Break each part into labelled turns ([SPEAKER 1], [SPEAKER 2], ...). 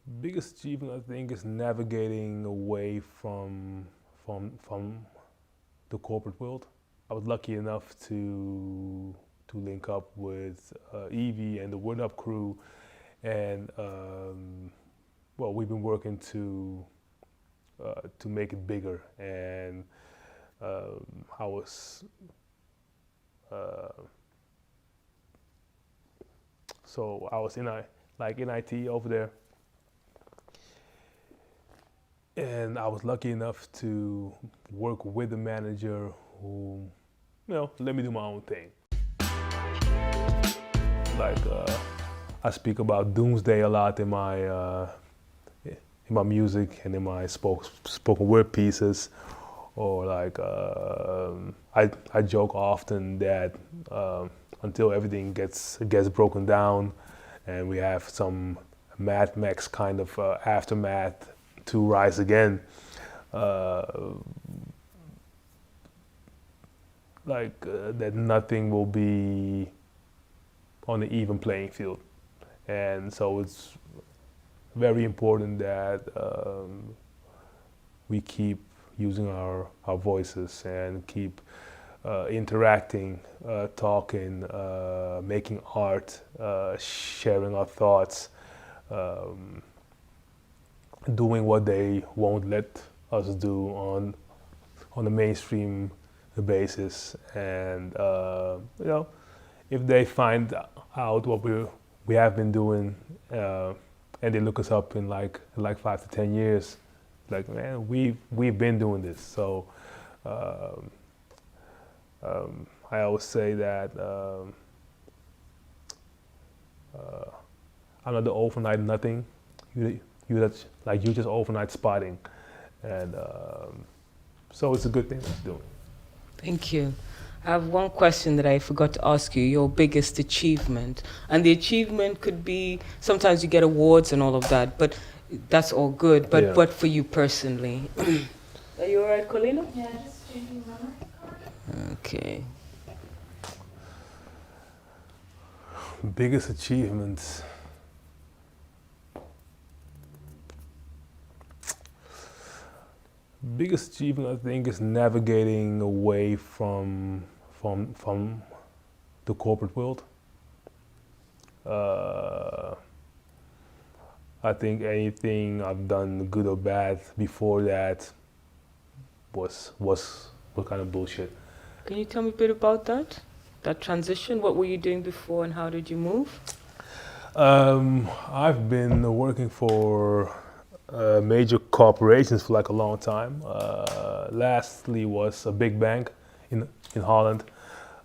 [SPEAKER 1] Biggest achievement I think is navigating away from the corporate world. I was lucky enough to link up with Evie and the Word Up crew, and well, we've been working to make it bigger. And I was so I was in IT over there, and I was lucky enough to work with a manager who, let me do my own thing. Like I speak about doomsday a lot in my music and in my spoken word pieces, or like I joke often that until everything gets broken down, and we have some Mad Max kind of aftermath to rise again. That nothing will be on an even playing field, and so it's very important that we keep using our voices and keep interacting, talking, making art, sharing our thoughts, doing what they won't let us do on a mainstream basis. And if they find out what we have been doing, and they look us up in like 5 to 10 years, like, man, we've been doing this. So I always say that I'm not the overnight nothing. You just overnight spotting, and so it's a good thing to do.
[SPEAKER 2] Thank you. I have one question that I forgot to ask you, your biggest achievement. And the achievement could be, sometimes you get awards and all of that, but that's all good. But
[SPEAKER 1] Yeah.
[SPEAKER 2] what for you personally? Are you all right, Colina?
[SPEAKER 3] Yeah, just drinking water.
[SPEAKER 2] Okay.
[SPEAKER 1] Biggest achievements. Biggest achievement I think is navigating away from the corporate world. I think anything I've done, good or bad, before that was kind of bullshit.
[SPEAKER 2] Can you tell me a bit about that? That transition? What were you doing before and how did you move?
[SPEAKER 1] I've been working for major corporations for like a long time. Lastly was a big bank in Holland.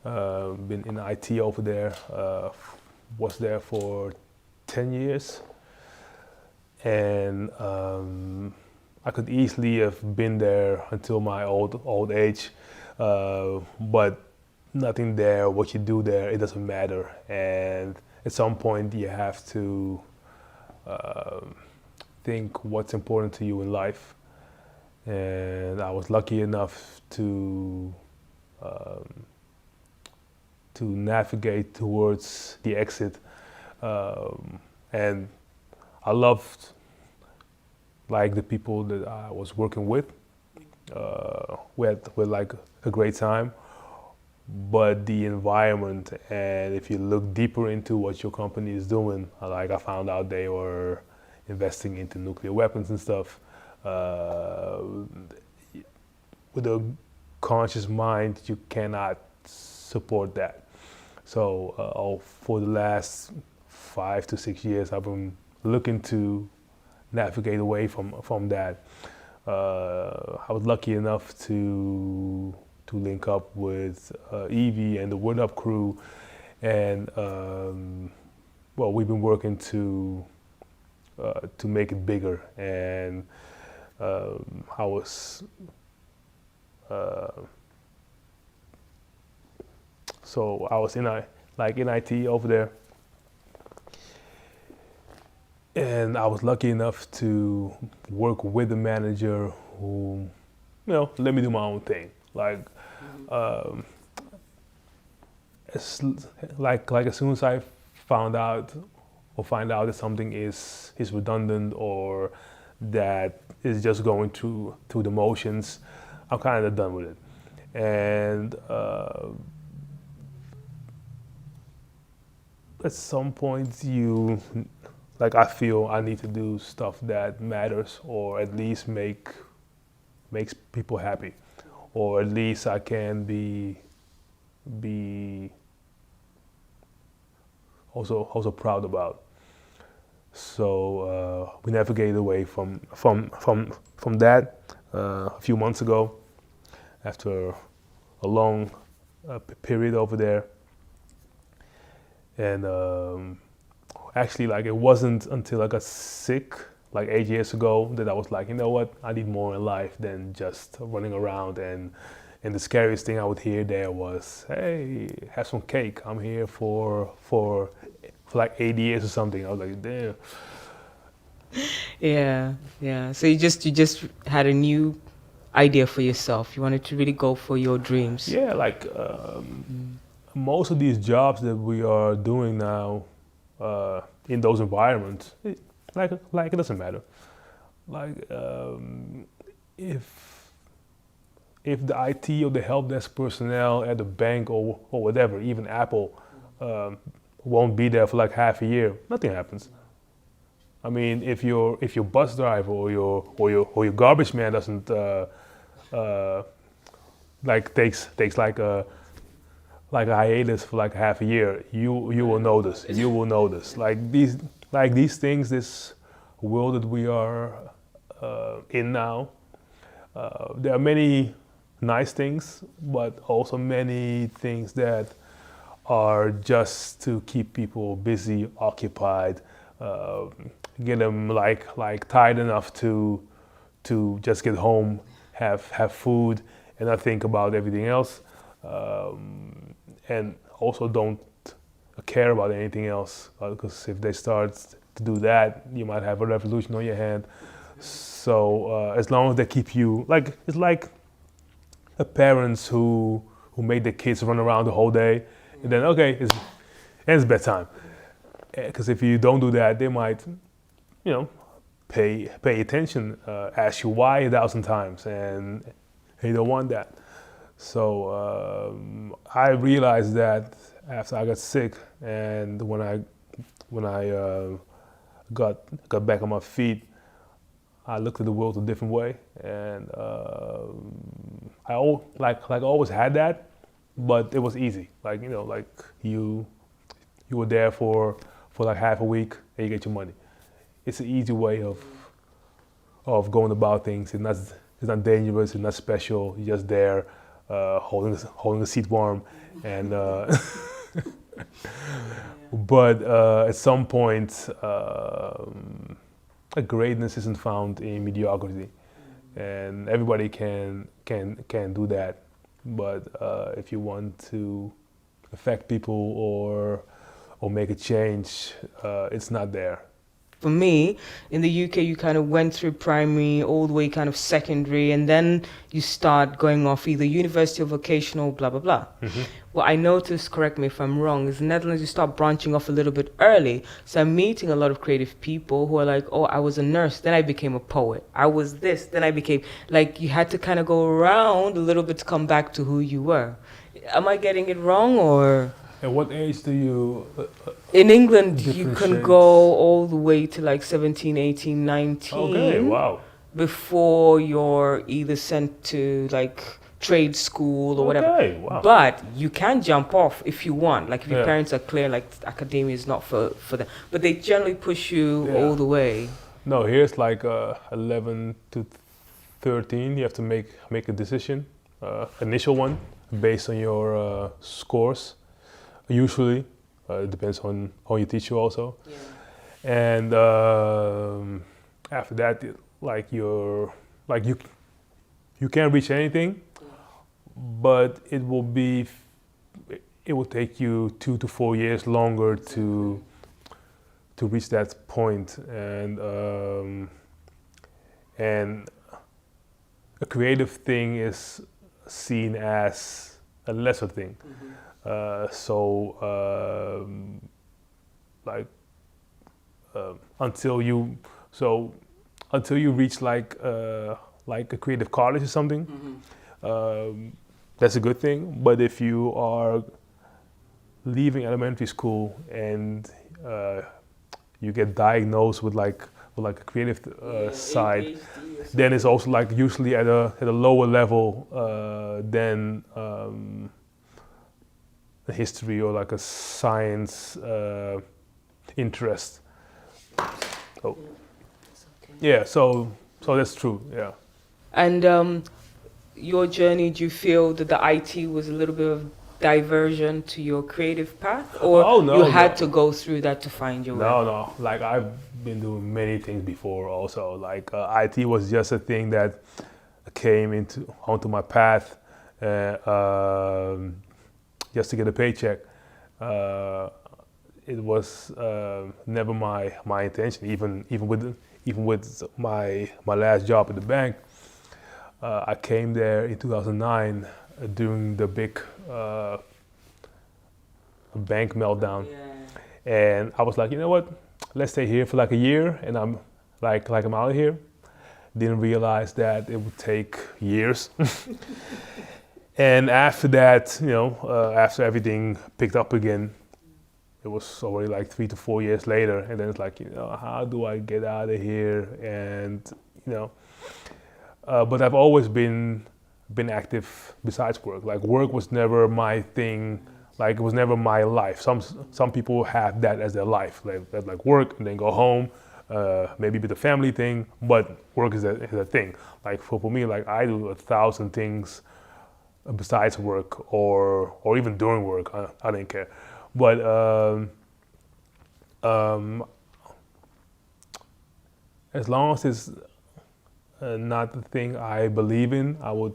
[SPEAKER 1] Been in IT over there. Was there for 10 years. And I could easily have been there until my old age, but nothing there. What you do there, it doesn't matter. And at some point, you have to think what's important to you in life. And I was lucky enough to navigate towards the exit, and I loved like the people that I was working with. We had like a great time, but the environment, and if you look deeper into what your company is doing, like I found out they were investing into nuclear weapons and stuff. With a conscious mind, you cannot support that. So for the last 5 to 6 years, I've been looking to navigate away from that. I was lucky enough to link up with Evie and the Word Up crew, and well, we've been working to make it bigger. And I was so I was in IT over there, and I was lucky enough to work with a manager who, let me do my own thing. Like, as soon as I found out or find out that something is redundant or that is just going through the motions, I'm kind of done with it. And at some point I feel I need to do stuff that matters, or at least makes people happy, or at least I can be also proud about. So we navigated away from that a few months ago, after a long period over there. And actually, like, it wasn't until I got sick, like 8 years ago, that I was like, you know what, I need more in life than just running around. And the scariest thing I would hear there was, hey, have some cake. I'm here for like 8 years or something. I was like, damn.
[SPEAKER 2] Yeah. So you just had a new idea for yourself. You wanted to really go for your dreams.
[SPEAKER 1] Yeah, like most of these jobs that we are doing now in those environments, like it doesn't matter. Like if the IT or the help desk personnel at the bank or whatever, even Apple, won't be there for like half a year, nothing happens. I mean, if your bus driver or your garbage man doesn't like takes like a hiatus for like half a year, you will notice. You will notice. Like these things, this world that we are in now. There are many nice things, but also many things that are just to keep people busy, occupied, get them like tired enough to just get home, have food, and not think about everything else, and also don't care about anything else, because if they start to do that, you might have a revolution on your hand. So as long as they keep you, like, it's like parents who make their kids run around the whole day, and then okay, it's bedtime. Because if you don't do that, they might, pay attention, ask you why 1,000 times, and you don't want that. So I realized that after I got sick, and when I got back on my feet, I looked at the world a different way, and I always had that, but it was easy. Like you were there for like half a week and you get your money. It's an easy way of going about things. It's not dangerous. It's not special. You're just there, holding the seat warm, and but at some point. Greatness isn't found in mediocrity, and everybody can do that. But if you want to affect people or make a change, it's not there.
[SPEAKER 2] For me, in the UK, you kind of went through primary all the way kind of secondary, and then you start going off either university or vocational, blah, blah, blah.
[SPEAKER 1] Mm-hmm.
[SPEAKER 2] What I noticed, correct me if I'm wrong, is in the Netherlands, you start branching off a little bit early. So I'm meeting a lot of creative people who are like, oh, I was a nurse, then I became a poet. I was this, then I became, like, you had to kind of go around a little bit to come back to who you were. Am I getting it wrong, or?
[SPEAKER 1] At what age do you
[SPEAKER 2] in England, you can
[SPEAKER 1] differentiate?
[SPEAKER 2] go all the way to like 17, 18, 19.
[SPEAKER 1] Okay, wow.
[SPEAKER 2] Before you're either sent to like trade school or whatever.
[SPEAKER 1] Okay, wow.
[SPEAKER 2] But you can jump off if you want. Like if your
[SPEAKER 1] Yeah.
[SPEAKER 2] parents are clear, like academia is not for them. But they generally push you
[SPEAKER 1] Yeah.
[SPEAKER 2] all the way.
[SPEAKER 1] No, here's like 11 to 13. You have to make a decision, initial one, based on your scores. Usually, it depends on how your teacher also.
[SPEAKER 2] Yeah.
[SPEAKER 1] And after that, like you can't reach anything, but it will take you 2 to 4 years longer to reach that point. And a creative thing is seen as a lesser thing.
[SPEAKER 2] Mm-hmm.
[SPEAKER 1] So like until you until you reach like a creative college or something. That's a good thing. But if you are leaving elementary school and you get diagnosed with like a creative side, then it's also like usually at a lower level than a history or like a science interest. Oh. Yeah, so that's true. Yeah.
[SPEAKER 2] And your journey, do you feel that the IT was a little bit of diversion to your creative path, or
[SPEAKER 1] Oh, no,
[SPEAKER 2] you had
[SPEAKER 1] no.
[SPEAKER 2] to go through that to find your way?
[SPEAKER 1] No. Like I've been doing many things before. Also, like IT was just a thing that came onto my path, just to get a paycheck. It was never my intention. Even with my last job at the bank, I came there in 2009 during the big bank meltdown. And I was like, you know what? Let's stay here for like a year, and I'm I'm out of here. Didn't realize that it would take years. And after that, after everything picked up again, it was already like 3 to 4 years later. And then it's like, how do I get out of here? And but I've always been active besides work. Like work was never my thing. Like it was never my life. Some people have that as their life. Like work and then go home, maybe with the family thing. But work is a thing. Like for me, like I do 1,000 things besides work or even during work. I didn't care. But as long as it's not the thing I believe in, I would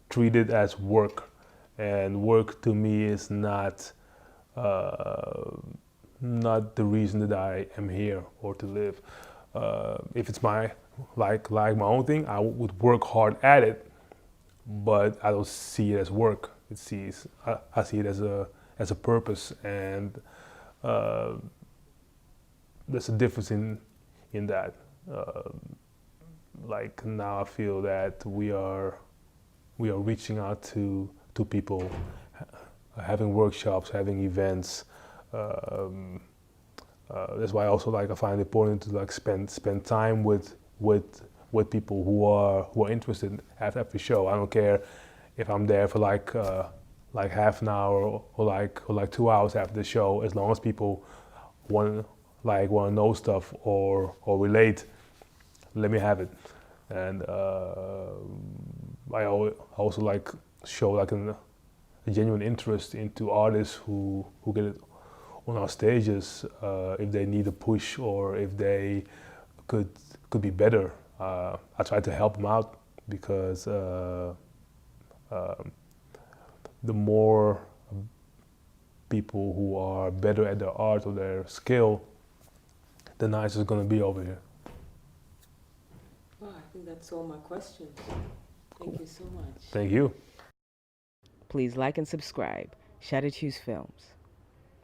[SPEAKER 1] treat it as work. And work to me is not the reason that I am here or to live. If it's my my own thing, I would work hard at it, but I don't see it as work. I see it as a purpose, and there's a difference in that. Like now, I feel that we are reaching out to people, having workshops, having events. That's why I also I find it important to spend time with people who are interested after the show. I don't care if I'm there for like half an hour or 2 hours after the show, as long as people want to know stuff or relate. Let me have it. And I also show a genuine interest into artists who get it on our stages, if they need a push or if they could be better. I try to help them out because the more people who are better at their art or their skill, the nicer it's going to be over here.
[SPEAKER 2] Well, I think that's all my questions. Thank you so much.
[SPEAKER 1] Thank you.
[SPEAKER 2] Please like and subscribe. Shout at Hues Films.